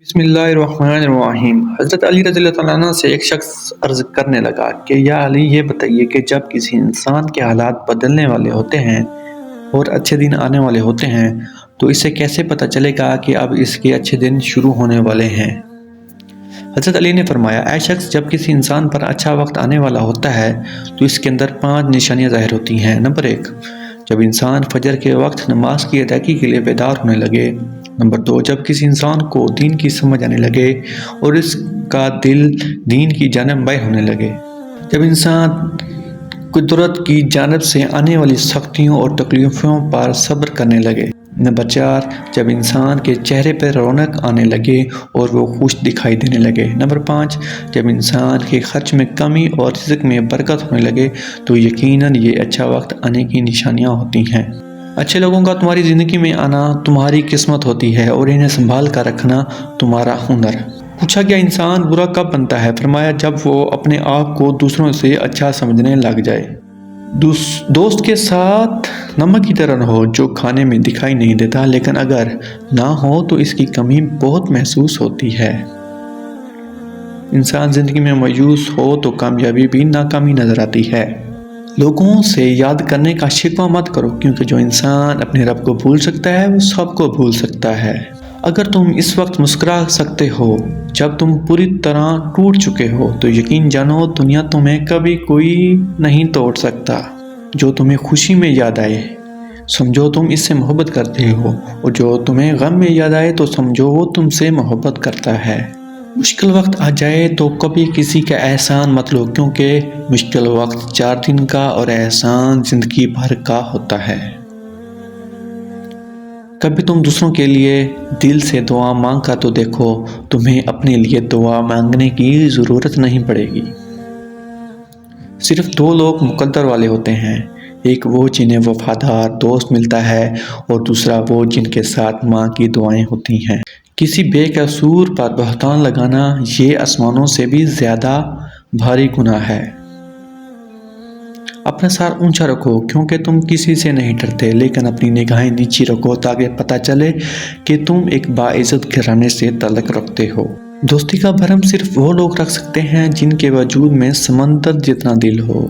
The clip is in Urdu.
بسم اللہ الرحمن الرحیم۔ حضرت علی رضی اللہ تعالیٰ عنہ سے ایک شخص عرض کرنے لگا کہ یا علی، یہ بتائیے کہ جب کسی انسان کے حالات بدلنے والے ہوتے ہیں اور اچھے دن آنے والے ہوتے ہیں تو اسے کیسے پتہ چلے گا کہ اب اس کے اچھے دن شروع ہونے والے ہیں؟ حضرت علی نے فرمایا، اے شخص، جب کسی انسان پر اچھا وقت آنے والا ہوتا ہے تو اس کے اندر 5 نشانیاں ظاہر ہوتی ہیں۔ نمبر 1، جب انسان فجر کے وقت نماز کی ادائیگی کے لیے بیدار ہونے لگے۔ نمبر 2، جب کسی انسان کو دین کی سمجھ آنے لگے اور اس کا دل دین کی جانب مائل ہونے لگے۔ جب انسان قدرت کی جانب سے آنے والی سختیوں اور تکلیفوں پر صبر کرنے لگے۔ نمبر 4، جب انسان کے چہرے پر رونق آنے لگے اور وہ خوش دکھائی دینے لگے۔ نمبر 5، جب انسان کے خرچ میں کمی اور رزق میں برکت ہونے لگے تو یقیناً یہ اچھا وقت آنے کی نشانیاں ہوتی ہیں۔ اچھے لوگوں کا تمہاری زندگی میں آنا تمہاری قسمت ہوتی ہے اور انہیں سنبھال کر رکھنا تمہارا ہنر۔ پوچھا گیا، انسان برا کب بنتا ہے؟ فرمایا، جب وہ اپنے آپ کو دوسروں سے اچھا سمجھنے لگ جائے۔ دوست کے ساتھ نمک کی طرح ہو جو کھانے میں دکھائی نہیں دیتا لیکن اگر نہ ہو تو اس کی کمی بہت محسوس ہوتی ہے۔ انسان زندگی میں مایوس ہو تو کامیابی بھی ناکامی نظر آتی ہے۔ لوگوں سے یاد کرنے کا شکوہ مت کرو، کیونکہ جو انسان اپنے رب کو بھول سکتا ہے وہ سب کو بھول سکتا ہے۔ اگر تم اس وقت مسکرا سکتے ہو جب تم پوری طرح ٹوٹ چکے ہو تو یقین جانو دنیا تمہیں کبھی کوئی نہیں توڑ سکتا۔ جو تمہیں خوشی میں یاد آئے سمجھو تم اس سے محبت کرتے ہو، اور جو تمہیں غم میں یاد آئے تو سمجھو وہ تم سے محبت کرتا ہے۔ مشکل وقت آ جائے تو کبھی کسی کا احسان مت لو، کیونکہ مشکل وقت 4 دن کا اور احسان زندگی بھر کا ہوتا ہے۔ کبھی تم دوسروں کے لیے دل سے دعا مانگ کر تو دیکھو، تمہیں اپنے لیے دعا مانگنے کی ضرورت نہیں پڑے گی۔ صرف 2 لوگ مقدر والے ہوتے ہیں، ایک وہ جنہیں وفادار دوست ملتا ہے اور دوسرا وہ جن کے ساتھ ماں کی دعائیں ہوتی ہیں۔ کسی بے قصور پر بہتان لگانا یہ آسمانوں سے بھی زیادہ بھاری گناہ ہے۔ اپنا سر اونچا رکھو کیونکہ تم کسی سے نہیں ڈرتے، لیکن اپنی نگاہیں نیچی رکھو تاکہ پتہ چلے کہ تم ایک باعزت گھرانے سے تعلق رکھتے ہو۔ دوستی کا بھرم صرف وہ لوگ رکھ سکتے ہیں جن کے وجود میں سمندر جتنا دل ہو۔